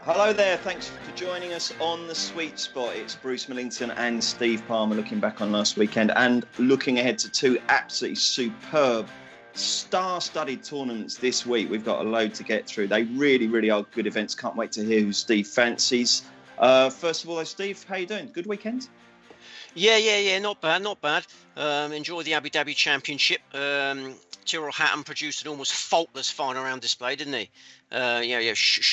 Hello there, thanks for joining us on The Sweet Spot. It's Bruce Millington and Steve Palmer looking back on last weekend and looking ahead to two absolutely superb, star-studded tournaments this week. We've got a load to get through. They really, really are good events. Can't wait to hear who Steve fancies. First of all, Steve, how you doing? Good weekend? Yeah, not bad. Enjoy the Abu Dhabi Championship. Tyrone Hatton produced an almost faultless final round display, didn't he?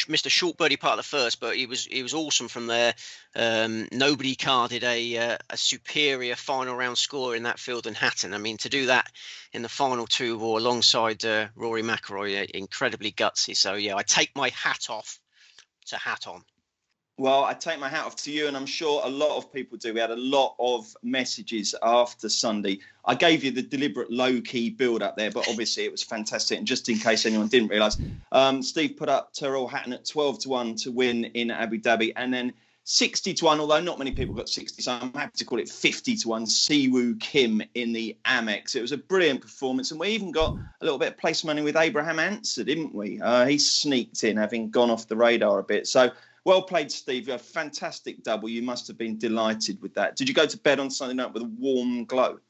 Missed a short birdie part of the first, but he was awesome from there. Nobody carded a superior final round score in that field than Hatton. I mean, to do that in the final two or alongside Rory McIlroy, incredibly gutsy. So yeah, I take my hat off to Hatton. Well, I take my hat off to you, and I'm sure a lot of people do. We had a lot of messages after Sunday. I gave you the deliberate low-key build-up there, but obviously it was fantastic. And just in case anyone didn't realise, Steve put up Tyrone Hatton at 12-1 to win in Abu Dhabi, and then 60-1, although not many people got 60, so I'm happy to call it 50-1, Siwoo Kim in the Amex. It was a brilliant performance, and we even got a little bit of place money with Abraham Answer, didn't we? He sneaked in, having gone off the radar a bit. So, well played, Steve. A fantastic double. You must have been delighted with that. Did you go to bed on Sunday night with a warm glow?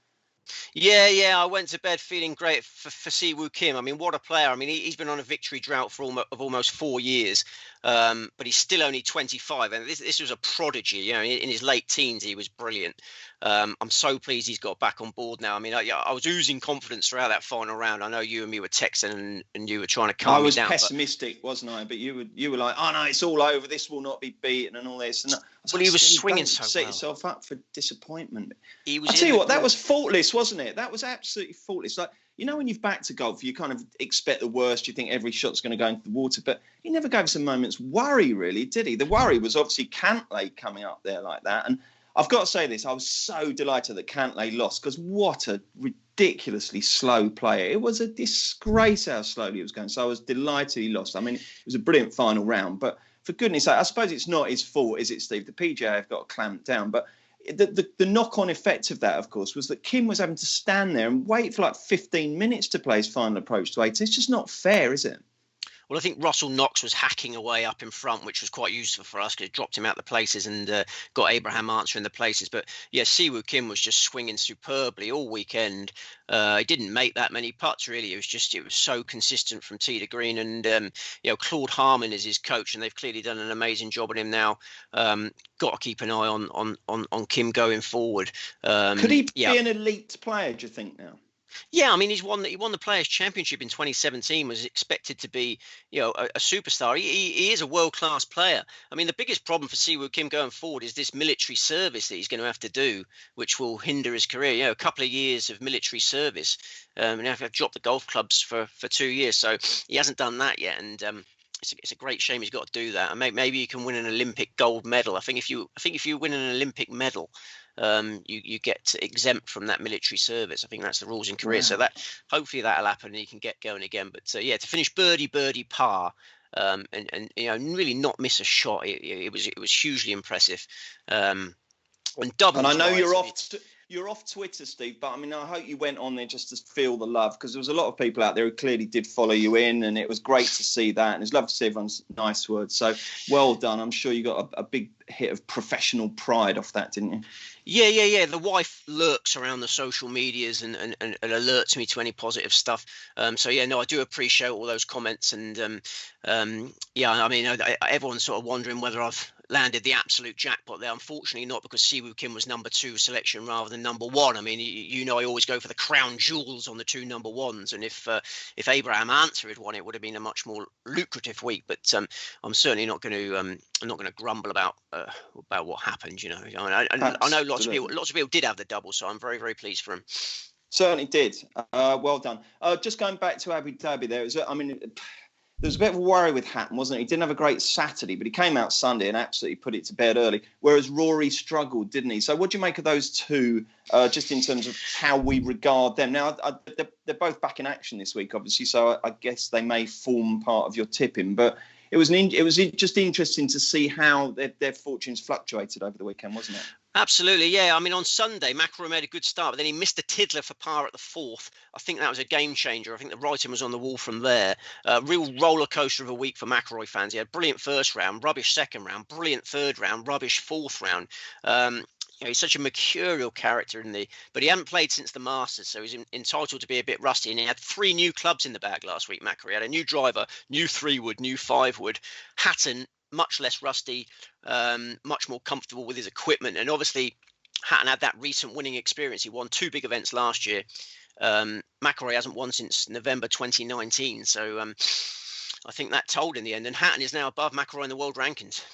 Yeah. I went to bed feeling great for Siwoo Kim. I mean, what a player. I mean, he's been on a victory drought for almost 4 years, but he's still only 25. And this was a prodigy. You know, in his late teens, he was brilliant. I'm so pleased he's got back on board now. I mean, I was oozing confidence throughout that final round. I know you and me were texting and you were trying to calm me down. I was pessimistic, wasn't I? But you were like, oh no, it's all over. This will not be beaten and all this. And he was swinging so well. Set yourself up for disappointment. I tell you what, that was faultless, wasn't it? That was absolutely faultless. Like, you know, when you've backed a golf, you kind of expect the worst. You think every shot's going to go into the water, but he never gave us a moment's worry, really, did he? The worry was obviously Cantlay coming up there like that. And I've got to say this, I was so delighted that Cantlay lost, because what a ridiculously slow player. It was a disgrace how slowly it was going. So I was delighted he lost. I mean, it was a brilliant final round, but for goodness sake, I suppose it's not his fault, is it, Steve? The PGA have got to clamp down, but the knock-on effect of that, of course, was that Kim was having to stand there and wait for like 15 minutes to play his final approach to 80. It's just not fair, is it? Well, I think Russell Knox was hacking away up in front, which was quite useful for us because it dropped him out the places and got Abraham Answer in the places. But yeah, Siwoo Kim was just swinging superbly all weekend. He didn't make that many putts, really. It was so consistent from tee to green. And, Claude Harmon is his coach, and they've clearly done an amazing job on him now. Got to keep an eye on Kim going forward. Could he be an elite player, do you think, now? Yeah, I mean, he won the Players' Championship in 2017. Was expected to be, a superstar. He is a world-class player. I mean, the biggest problem for Siwoo Kim going forward is this military service that he's going to have to do, which will hinder his career. A couple of years of military service, and have to drop the golf clubs for 2 years. So he hasn't done that yet, and it's a great shame he's got to do that. And maybe you can win an Olympic gold medal. I think if you win an Olympic medal, you get exempt from that military service. I think that's the rules in Korea. Wow. So that hopefully that'll happen and he can get going again. But to finish birdie par, and really not miss a shot. It was hugely impressive. And I know you're off Twitter, Steve, but I mean, I hope you went on there just to feel the love, because there was a lot of people out there who clearly did follow you in, and it was great to see that. And it's lovely to see everyone's nice words. So well done. I'm sure you got a big hit of professional pride off that, didn't you? Yeah. The wife lurks around the social medias and alerts me to any positive stuff. I do appreciate all those comments. And I mean, everyone's sort of wondering whether I've landed the absolute jackpot there. Unfortunately not, because Siwoo Kim was number 2 selection rather than number 1. I mean, I always go for the crown jewels on the 2 number 1s, and if Abraham Answer had won, it would have been a much more lucrative week. But I'm certainly not going to grumble about what happened. I know lots of people did have the double, so I'm very, very pleased for him. Certainly did. Well done. Just going back to Abu Dhabi, there was a bit of a worry with Hatton, wasn't it? He didn't have a great Saturday, but he came out Sunday and absolutely put it to bed early, whereas Rory struggled, didn't he? So what do you make of those two, just in terms of how we regard them? Now, they're both back in action this week, obviously, so I guess they may form part of your tipping, but it was just interesting to see how their fortunes fluctuated over the weekend, wasn't it? Absolutely, yeah. I mean, on Sunday, McIlroy made a good start, but then he missed a tiddler for par at the fourth. I think that was a game changer. I think the writing was on the wall from there. Real roller coaster of a week for McIlroy fans. He had brilliant first round, rubbish second round, brilliant third round, rubbish fourth round. He's such a mercurial character but he hadn't played since the Masters, so he's entitled to be a bit rusty. And he had 3 new clubs in the bag last week. McIlroy he had a new driver, new 3-wood, new 5-wood. Hatton, much less rusty, much more comfortable with his equipment. And obviously, Hatton had that recent winning experience. He won 2 big events last year. McIlroy hasn't won since November 2019. So I think that told in the end. And Hatton is now above McIlroy in the world rankings.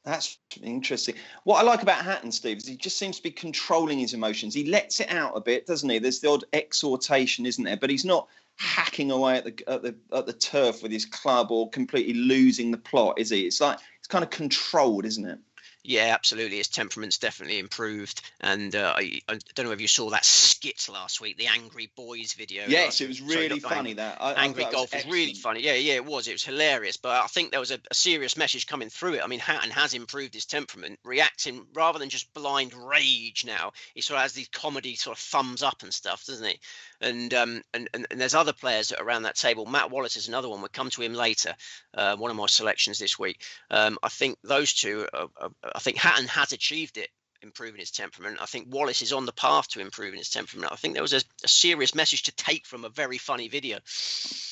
That's interesting. What I like about Hatton, Steve, is he just seems to be controlling his emotions. He lets it out a bit, doesn't he? There's the odd exhortation, isn't there? But he's not hacking away at the turf with his club or completely losing the plot, is he? It's like it's kind of controlled, isn't it? Yeah, absolutely. His temperament's definitely improved. And I don't know if you saw that skit last week, the Angry Boys video. Yes, it was really funny. Angry Golf was really funny. Yeah, it was. It was hilarious. But I think there was a serious message coming through it. I mean, Hatton has improved his temperament, reacting rather than just blind rage now. He sort of has these comedy sort of thumbs up and stuff, doesn't he? And there's other players that are around that table. Matt Wallace is another one. We'll come to him later. One of my selections this week. I think those two I think Hatton has achieved it, improving his temperament. I think Wallace is on the path to improving his temperament. I think there was a serious message to take from a very funny video.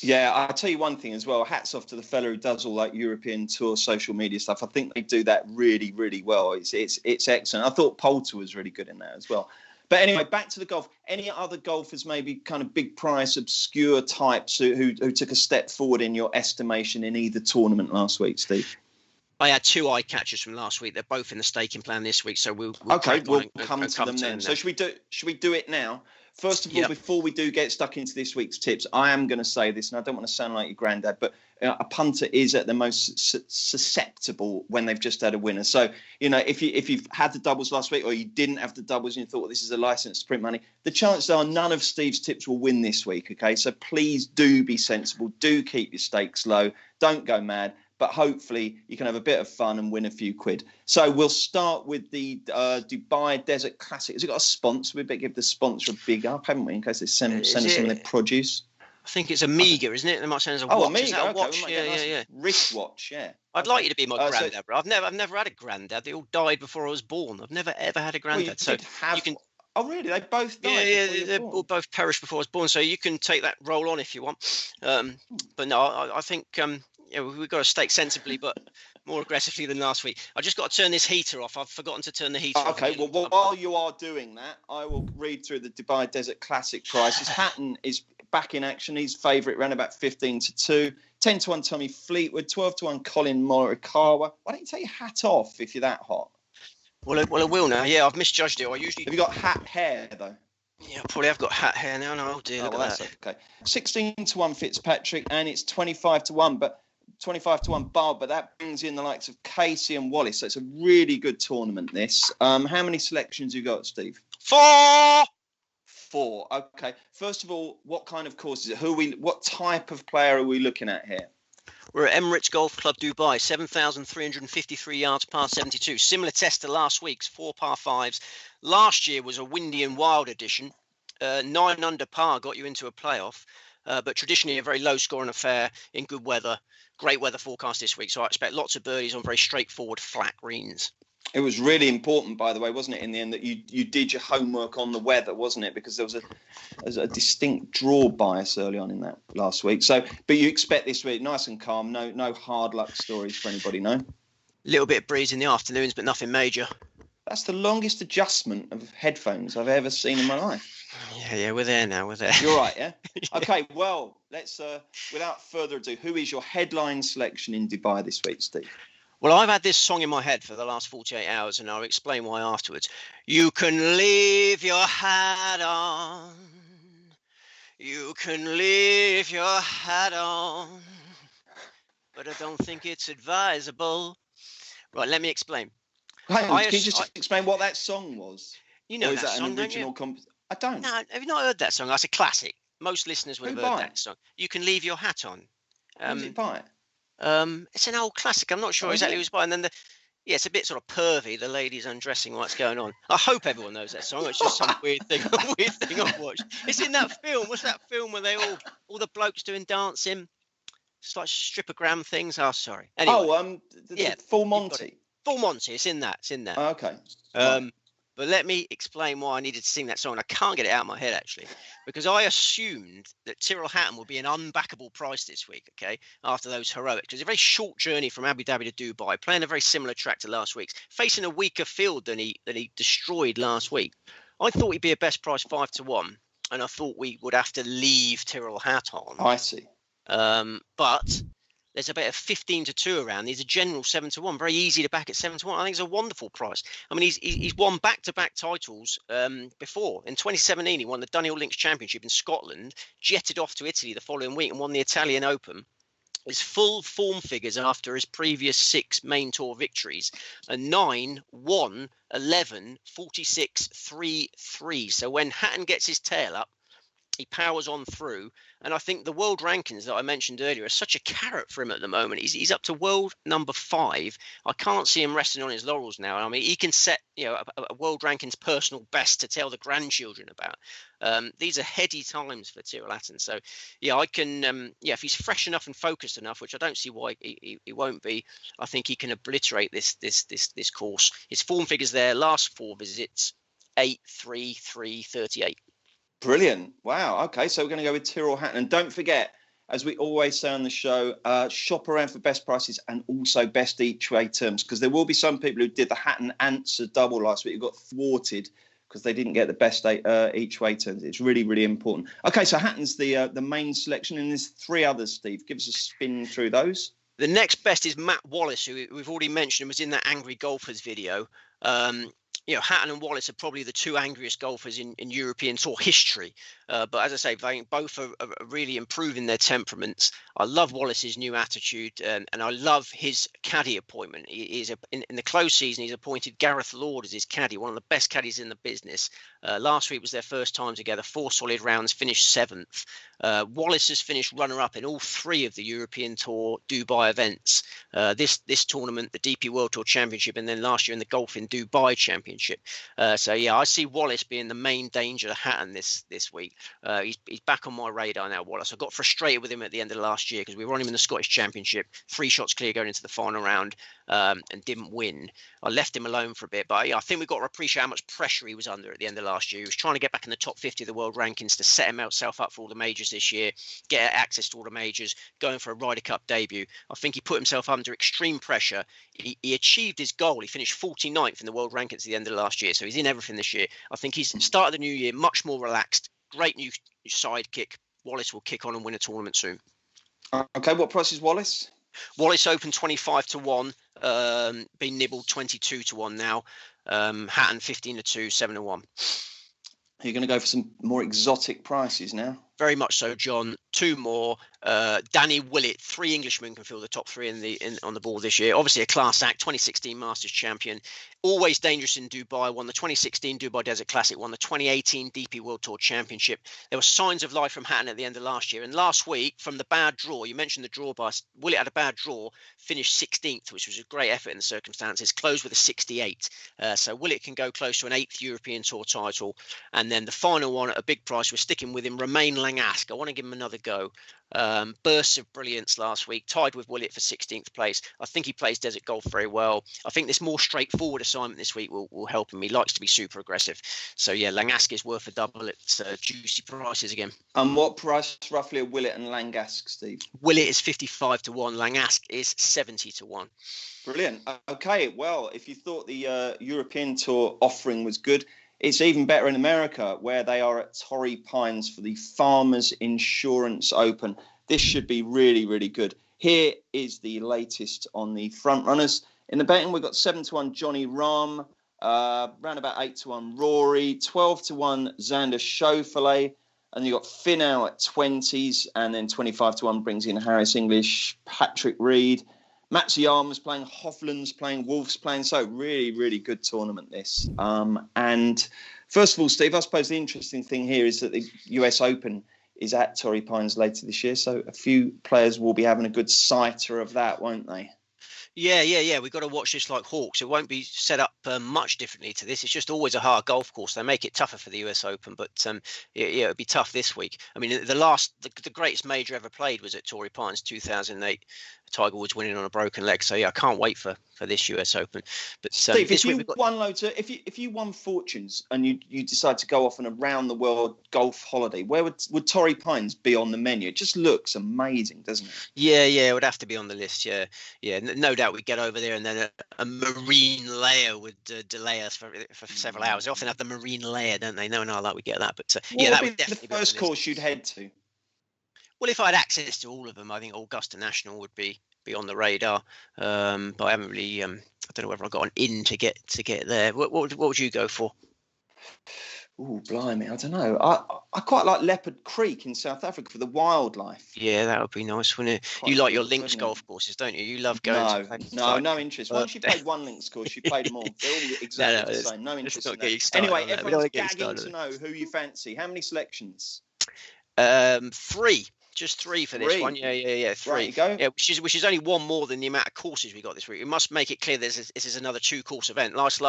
Yeah, I'll tell you one thing as well. Hats off to the fella who does all that European tour social media stuff. I think they do that really, really well. It's excellent. I thought Poulter was really good in that as well. But anyway, back to the golf. Any other golfers, maybe kind of big price, obscure types who took a step forward in your estimation in either tournament last week, Steve? I had 2 eye catchers from last week. They're both in the staking plan this week, so we'll come to them then. So should we do it now? First of all, before we do get stuck into this week's tips, I am going to say this, and I don't want to sound like your granddad, but a punter is at the most susceptible when they've just had a winner. So, if you've had the doubles last week or you didn't have the doubles and you thought, well, this is a license to print money, the chances are none of Steve's tips will win this week, okay? So please do be sensible. Do keep your stakes low. Don't go mad. But hopefully you can have a bit of fun and win a few quid. So we'll start with the Dubai Desert Classic. Has it got a sponsor? We better give the sponsor a big up, haven't we, in case they send us some of their produce. I think it's Amiga, isn't it? They might send us a watch. Amiga, is that a watch? Okay, yeah. Wristwatch, yeah. I'd like you to be my granddad, but I've never had a granddad. They all died before I was born. I've never ever had a granddad. You can. Oh, really? They both died? Yeah, they all both perished before I was born. So you can take that role on if you want. But no, I think we've got to stake sensibly, but more aggressively than last week. I just got to turn this heater off. I've forgotten to turn the heater off. Okay, well, while you are doing that, I will read through the Dubai Desert Classic prices. Hatton is back in action. He's favourite around about 15-2. 10-1 Tommy Fleetwood, 12-1 Colin Morikawa. Why don't you take your hat off if you're that hot? Well, I will now. Yeah, I've misjudged it. Have you got hat hair, though? Yeah, probably have got hat hair now. No, dear. Look at that. Okay. 16-1 Fitzpatrick, and it's 25-1, but 25-1 bar, but that brings in the likes of Casey and Wallace. So it's a really good tournament, this. How many selections you got, Steve? 4. Okay. First of all, what kind of course is it? What type of player are we looking at here? We're at Emirates Golf Club Dubai, 7,353 yards, par 72. Similar test to last week's, 4 par 5s. Last year was a windy and wild edition. 9 under par got you into a playoff, but traditionally a very low-scoring affair in good weather. Great weather forecast this week, so I expect lots of birdies on very straightforward, flat greens. It was really important, by the way, wasn't it, in the end, that you did your homework on the weather, wasn't it? Because there was a distinct draw bias early on in that last week. So, but you expect this week nice and calm, no hard luck stories for anybody, no? A little bit of breeze in the afternoons, but nothing major. That's the longest adjustment of headphones I've ever seen in my life. Yeah, we're there now. We're there. You're right, yeah? Okay, well, let's, without further ado, who is your headline selection in Dubai this week, Steve? Well, I've had this song in my head for the last 48 hours, and I'll explain why afterwards. You can leave your hat on. You can leave your hat on. But I don't think it's advisable. Right, let me explain. Hang on, can you just explain what that song was? You know, or is that song, an original I don't. No, have you not heard that song? That's a classic. Most listeners would have heard that song. You can leave your hat on. Who's it by? It's an old classic. I'm not sure exactly who's by. And then Yeah, it's a bit sort of pervy. The ladies undressing. What's going on? I hope everyone knows that song. It's just some weird thing. Weird thing I've watched. It's in that film. What's that film where they all the blokes doing dancing? It's like stripogram things. Oh, sorry. Anyway, the Full you've got it. Monty. Full Monty. It's in that. It's in that. Okay. Right. But let me explain why I needed to sing that song. I can't get it out of my head, actually, because I assumed that Tyrone Hatton would be an unbackable price this week, okay, after those heroics. It was a very short journey from Abu Dhabi to Dubai, playing a very similar track to last week's, facing a weaker field than he destroyed last week. I thought he'd be a best price 5-1, and I thought we would have to leave Tyrone Hatton. I see. But there's about a 15-2 around. There's a general 7-1, very easy to back at 7-1. I think it's a wonderful price. I mean, he's won back-to-back titles before. In 2017, he won the Dunhill Links Championship in Scotland, jetted off to Italy the following week and won the Italian Open. His full form figures after his previous 6 main tour victories are 9, 1, 11, 46, 3, 3. So when Hatton gets his tail up, he powers on through, and I think the world rankings that I mentioned earlier are such a carrot for him at the moment. He's up to world number 5. I can't see him resting on his laurels now. I mean, he can set a world rankings personal best to tell the grandchildren about. These are heady times for Tyrone Hatton. So yeah, I can if he's fresh enough and focused enough, which I don't see why he won't be, I think he can obliterate this course. His form figures there, last 4 visits, 8, 3, 3, 38. Brilliant. Wow. Okay, so we're going to go with Tyrone Hatton. And don't forget, as we always say on the show, shop around for best prices and also best each way terms, because there will be some people who did the Hatton answer double last week who got thwarted because they didn't get the best each way terms. It's really, really important. Okay, so Hatton's the main selection, and there's 3 others, Steve. Give us a spin through those. The next best is Matt Wallace, who we've already mentioned and was in that Angry Golfers video. Hatton and Wallace are probably the 2 angriest golfers in European Tour history. But as I say, they both are really improving their temperaments. I love Wallace's new attitude, and I love his caddy appointment. He is in the close season, he's appointed Gareth Lord as his caddy, one of the best caddies in the business. Last week was their first time together, 4 solid rounds, finished 7th. Wallace has finished runner-up in all 3 of the European Tour Dubai events. This tournament, the DP World Tour Championship, and then last year in the Golf in Dubai Championship. So yeah, I see Wallace being the main danger to Hatton this week. He's back on my radar now, Wallace. I got frustrated with him at the end of last year because we were on him in the Scottish Championship, 3 shots clear going into the final round, and didn't win. I left him alone for a bit, but yeah, I think we've got to appreciate how much pressure he was under at the end of last year. He was trying to get back in the top 50 of the world rankings to set himself up for all the majors this year, get access to all the majors, going for a Ryder Cup debut. I think he put himself under extreme pressure. He achieved his goal. He finished 49th in the world rankings at the end of last year, so he's in everything this year. I think he's started the new year much more relaxed. Great new sidekick. Wallace will kick on and win a tournament soon. Okay, what price is Wallace? Wallace open 25-1, been nibbled 22-1 now. Hatton 15-2, 7-1. You're going to go for some more exotic prices now? Very much so, John. 2 more. Danny Willett, 3 Englishmen can fill the top 3 on the board this year. Obviously a class act, 2016 Masters champion. Always dangerous in Dubai, won the 2016 Dubai Desert Classic, won the 2018 DP World Tour Championship. There were signs of life from Hatton at the end of last year. And last week, from the bad draw, you mentioned the draw by Willett had a bad draw, finished 16th, which was a great effort in the circumstances, closed with a 68. So Willett can go close to an 8th European Tour title. And then the final one at a big price, we're sticking with him, Romain Langasque. I want to give him another go. Bursts of brilliance last week, tied with Willett for 16th place. I think he plays desert golf very well. I think this more straightforward assignment this week will help him. He likes to be super aggressive. So yeah, Langasque is worth a double at juicy prices again. And what price roughly are Willett and Langasque, Steve? Willett is 55-1. Langasque is 70-1. Brilliant. Okay, well, if you thought the European Tour offering was good, it's even better in America, where they are at Torrey Pines for the Farmers Insurance Open. This should be really, really good. Here is the latest on the front runners. In the betting, we've got 7-1 Johnny Rahm, round about 8-1 Rory, 12-1 Xander Schauffele, and you've got Finau at 20s, and then 25-1 brings in Harris English, Patrick Reed. Matsuyama's playing, Hovland's playing, Wolf's playing. So really, really good tournament this. And first of all, Steve, I suppose the interesting thing here is that the US Open is at Torrey Pines later this year. So a few players will be having a good sighter of that, won't they? Yeah. We've got to watch this like hawks. It won't be set up much differently to this. It's just always a hard golf course. They make it tougher for the US Open, but it'll be tough this week. I mean, the greatest major ever played was at Torrey Pines 2008. Tiger Woods winning on a broken leg. So yeah, I can't wait for this US Open. But Steve, this week won loads of, if you won fortunes and you decide to go off on a round the world golf holiday, where would Torrey Pines be on the menu? It just looks amazing, doesn't it? Yeah, it would have to be on the list. Yeah. No doubt we'd get over there, and then a marine layer would delay us for several hours. They often have the marine layer, don't they? No, like we get that. But that would definitely be the first course you'd head to. Well, if I had access to all of them, I think Augusta National would be on the radar. But I haven't really. I don't know whether I got an in to get there. What would you go for? Oh, blimey, I don't know. I quite like Leopard Creek in South Africa for the wildlife. Yeah, that would be nice, wouldn't it? You like your links golf courses, don't you? You love going. No interest. Once you played one links course, you played them all. They're all exactly the same. No interest in that. Anyway, everyone's gagging to know who you fancy. How many selections? 3. Just 3 for this one. Yeah. 3. Right, you go. Yeah, which is only one more than the amount of courses we got this week. We must make it clear this is another 2-course event. Like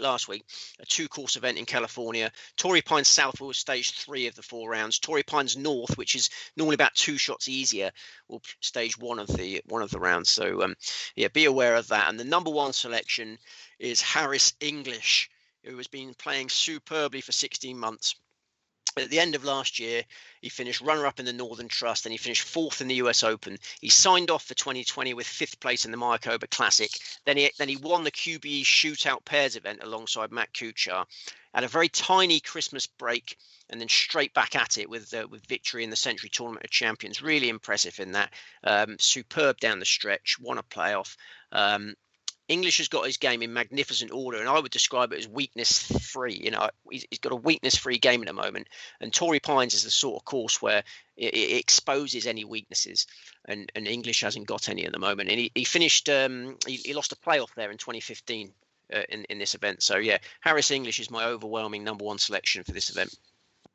last week, a 2-course event in California. Torrey Pines South was stage 3 of the 4 rounds. Torrey Pines North, which is normally about 2 shots easier, will stage 1 of the rounds. So be aware of that. And the number 1 selection is Harris English, who has been playing superbly for 16 months. At the end of last year, he finished runner-up in the Northern Trust, and he finished 4th in the US Open. He signed off for 2020 with 5th place in the Mayakoba Classic. Then he won the QBE Shootout Pairs event alongside Matt Kuchar. Had a very tiny Christmas break, and then straight back at it with victory in the Century Tournament of Champions. Really impressive in that. Superb down the stretch. Won a playoff. English has got his game in magnificent order, and I would describe it as weakness-free. He's got a weakness-free game at the moment, and Torrey Pines is the sort of course where it exposes any weaknesses, and English hasn't got any at the moment. And he finished, he lost a playoff there in 2015 in this event. So yeah, Harris English is my overwhelming number 1 selection for this event.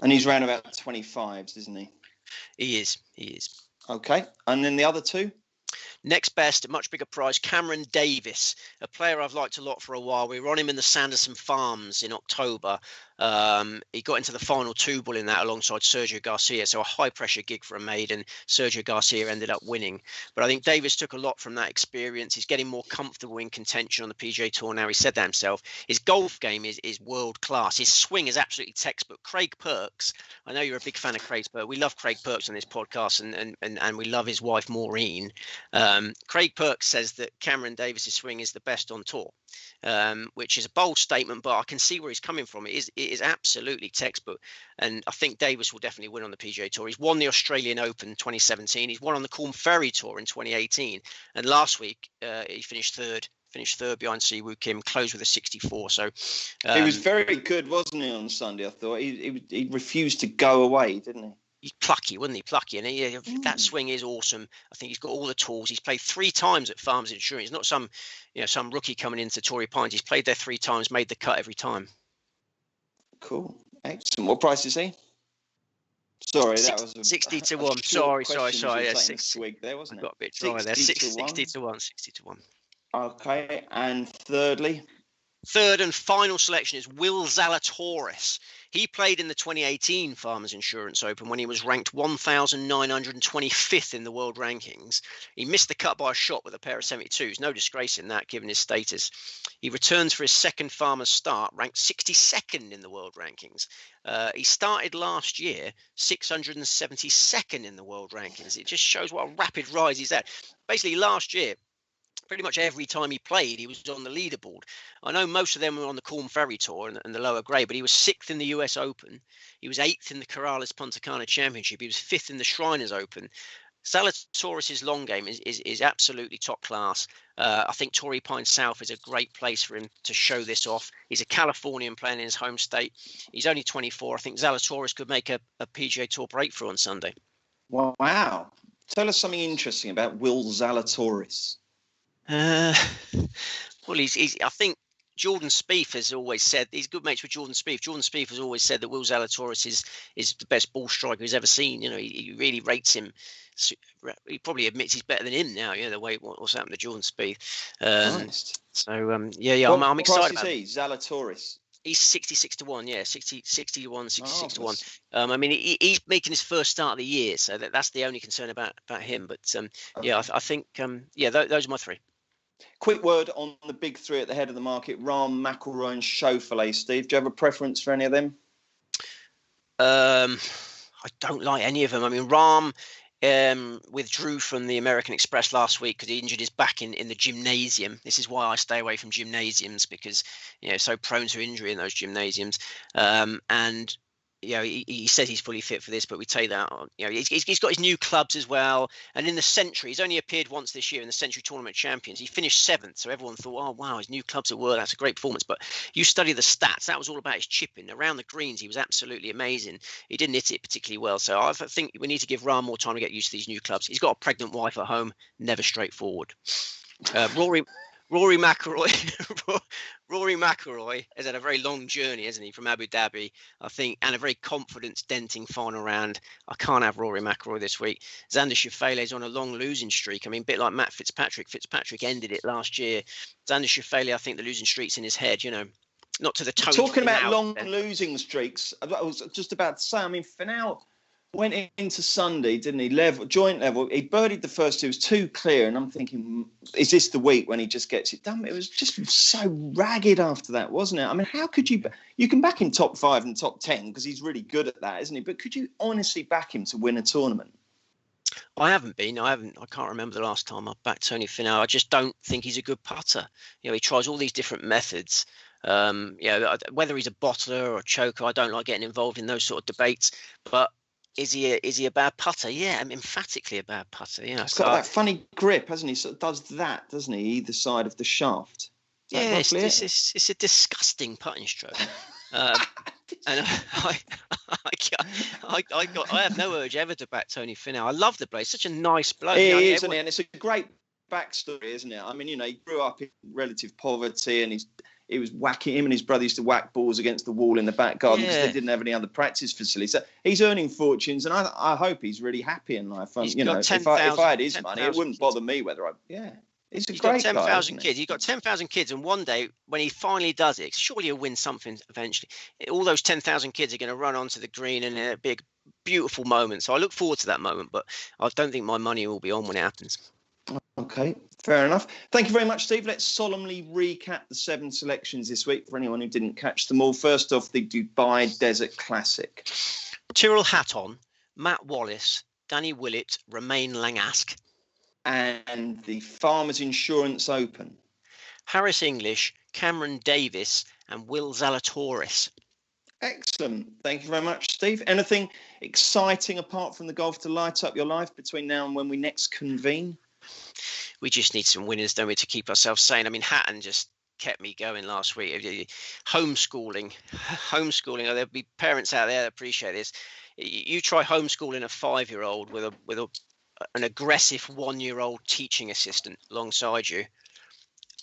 And he's round about 25s, isn't he? He is. Okay, and then the other 2? Next best, a much bigger prize, Cameron Davis, a player I've liked a lot for a while. We were on him in the Sanderson Farms in October. He got into the final 2-ball in that alongside Sergio Garcia, so a high-pressure gig for a maiden. Sergio Garcia ended up winning. But I think Davis took a lot from that experience. He's getting more comfortable in contention on the PGA Tour now. He said that himself. His golf game is world-class. His swing is absolutely textbook. Craig Perks, I know you're a big fan of Craig Perks. We love Craig Perks on this podcast, and we love his wife, Maureen. Craig Perks says that Cameron Davis's swing is the best on tour, which is a bold statement, but I can see where he's coming from. It is absolutely textbook, and I think Davis will definitely win on the PGA Tour. He's won the Australian Open 2017. He's won on the Corn Ferry Tour in 2018, and last week he finished third behind Siwoo Kim, closed with a 64. So he was very good, wasn't he, on Sunday? I thought he refused to go away, didn't he? He's plucky, wasn't he? Plucky, and that swing is awesome. I think he's got all the tools. He's played 3 times at Farmers Insurance. He's not some rookie coming into Torrey Pines. He's played there 3 times, made the cut every time. Cool, excellent. What price is he? Sorry, that was 60 to 1. Sorry. Yeah, 6 week there, wasn't it? I got a bit dry there. 60 to 1. Okay, and thirdly. Third and final selection is Will Zalatorius. He played in the 2018 Farmers Insurance Open when he was ranked 1,925th in the world rankings. He missed the cut by a shot with a pair of 72s. No disgrace in that, given his status. He returns for his second Farmers start, ranked 62nd in the world rankings. He started last year 672nd in the world rankings. It just shows what a rapid rise he's at. Basically, last year, pretty much every time he played, he was on the leaderboard. I know most of them were on the Corn Ferry Tour and the lower grade, but he was 6th in the US Open. He was 8th in the Corrales Punta Cana Championship. He was 5th in the Shriners Open. Zalatorius' long game is absolutely top class. I think Torrey Pines South is a great place for him to show this off. He's a Californian playing in his home state. He's only 24. I think Zalatorius could make a PGA Tour breakthrough on Sunday. Wow. Tell us something interesting about Will Zalatorius. Well, I think Jordan Spieth has always said he's good mates with Jordan Spieth. Jordan Spieth has always said that Will Zalatorius is the best ball striker he's ever seen. He really rates him he probably admits he's better than him now. The way what's happened to Jordan Spieth. Christ. So What I'm excited price about is he? Zalatorius. He's 66 to 1, yeah, 66 to 1, 66 to 1. Marvellous. I mean, he's making his first start of the year, so that's the only concern about him. But yeah, I think those are my three. Quick word on the big three at the head of the market: Rahm, McIlroy, and Schauffele. Steve, do you have a preference for any of them? I don't like any of them. I mean, Rahm withdrew from the American Express last week because he injured his back in the gymnasium. This is why I stay away from gymnasiums, because so prone to injury in those gymnasiums. And he says he's fully fit for this, but we take that on. He's got his new clubs as well. And in the Century, he's only appeared once this year in the Century Tournament Champions. He finished 7th, so everyone thought, oh wow, his new clubs at work, that's a great performance. But you study the stats, that was all about his chipping. Around the greens, he was absolutely amazing. He didn't hit it particularly well. So I think we need to give Rahm more time to get used to these new clubs. He's got a pregnant wife at home, never straightforward. Rory McIlroy. Rory McIlroy has had a very long journey, hasn't he, from Abu Dhabi, I think, and a very confidence-denting final round. I can't have Rory McIlroy this week. Xander Schauffele's on a long losing streak. I mean, a bit like Matt Fitzpatrick. Fitzpatrick ended it last year. Xander Schauffele, I think the losing streak's in his head, not to the tone. Talking about long losing streaks, I was just about to say, I mean, Finau went into Sunday, didn't he? Joint level. He birdied the first two. It was too clear. And I'm thinking, is this the week when he just gets it done? It was just so ragged after that, wasn't it? I mean, how could you can back him top 5 and top 10 because he's really good at that, isn't he? But could you honestly back him to win a tournament? I haven't been. I can't remember the last time I backed Tony Finau. I just don't think he's a good putter. He tries all these different methods. Whether he's a bottler or a choker, I don't like getting involved in those sort of debates. But is he a bad putter? Yeah, I'm emphatically a bad putter. He's got that funny grip, hasn't he? Sort of does that, doesn't he? Either side of the shaft. Yeah, it's a disgusting putting stroke. And I have no urge ever to back Tony Finau. I love the bloke. He's such a nice bloke. He is, isn't he? And it's a great backstory, isn't it? I mean, he grew up in relative poverty, and he was whacking. Him and his brother used to whack balls against the wall in the back garden because they didn't have any other practice facilities. So he's earning fortunes, and I hope he's really happy in life. If I had his money, it wouldn't bother me whether He's got 10,000 kids. He's got 10,000 kids, and one day when he finally does it, surely he'll win something eventually. All those 10,000 kids are going to run onto the green, and it'll be a beautiful moment. So I look forward to that moment, but I don't think my money will be on when it happens. Okay, fair enough. Thank you very much, Steve. Let's solemnly recap the 7 selections this week for anyone who didn't catch them all. First off, the Dubai Desert Classic. Tyrone Hatton, Matt Wallace, Danny Willett, Romain Langasque. And the Farmers Insurance Open. Harris English, Cameron Davis, and Will Zalatorius. Excellent. Thank you very much, Steve. Anything exciting apart from the golf to light up your life between now and when we next convene? We just need some winners, don't we, to keep ourselves sane. I mean, Hatton just kept me going last week. Homeschooling. There'll be parents out there that appreciate this. You try homeschooling a 5-year-old with an aggressive 1-year-old teaching assistant alongside you.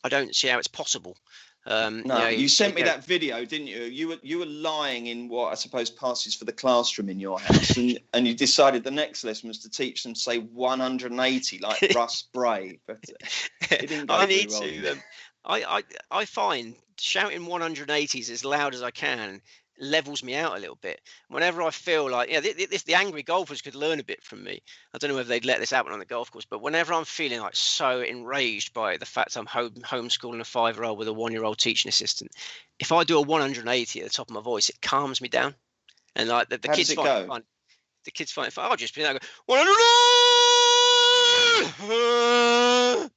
I don't see how it's possible. You sent me that video, didn't you? You were lying in what I suppose passes for the classroom in your house, and you decided the next lesson was to teach them, say, 180 like Russ Bray. But it didn't go very well. I find shouting 180s as loud as I can levels me out a little bit. Whenever I feel like, the angry golfers could learn a bit from me. I don't know whether they'd let this happen on the golf course, but whenever I'm feeling like so enraged by the fact I'm homeschooling a 5-year-old with a 1-year-old teaching assistant, if I do a 180 at the top of my voice, it calms me down. And like the kids find it fun. The kids find it fun. I'll just be like, 180!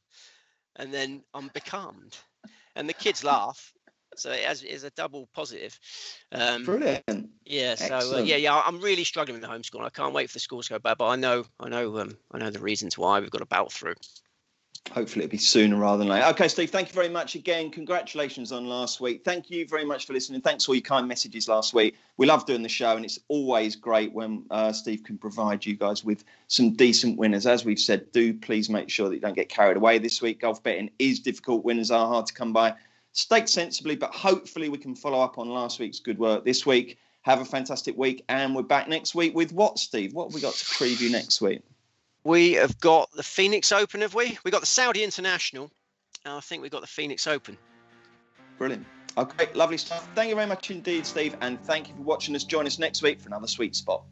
And then I'm becalmed. And the kids laugh. So it is a double positive. Brilliant. Yeah. So I'm really struggling with the homeschool. I can't wait for the schools to go bad, but I know the reasons why. We've got to battle through. Hopefully it'll be sooner rather than later. Okay, Steve, thank you very much again. Congratulations on last week. Thank you very much for listening. Thanks for all your kind messages last week. We love doing the show, and it's always great when Steve can provide you guys with some decent winners. As we've said, do please make sure that you don't get carried away this week. Golf betting is difficult. Winners are hard to come by. Stake sensibly, but hopefully we can follow up on last week's good work this week. Have a fantastic week, and we're back next week with what, Steve? What have we got to preview next week? We have got the Phoenix Open, have we? We got the Saudi International. I think we got the Phoenix Open. Brilliant. Okay, lovely stuff. Thank you very much indeed, Steve, and thank you for watching us. Join us next week for another Sweet Spot.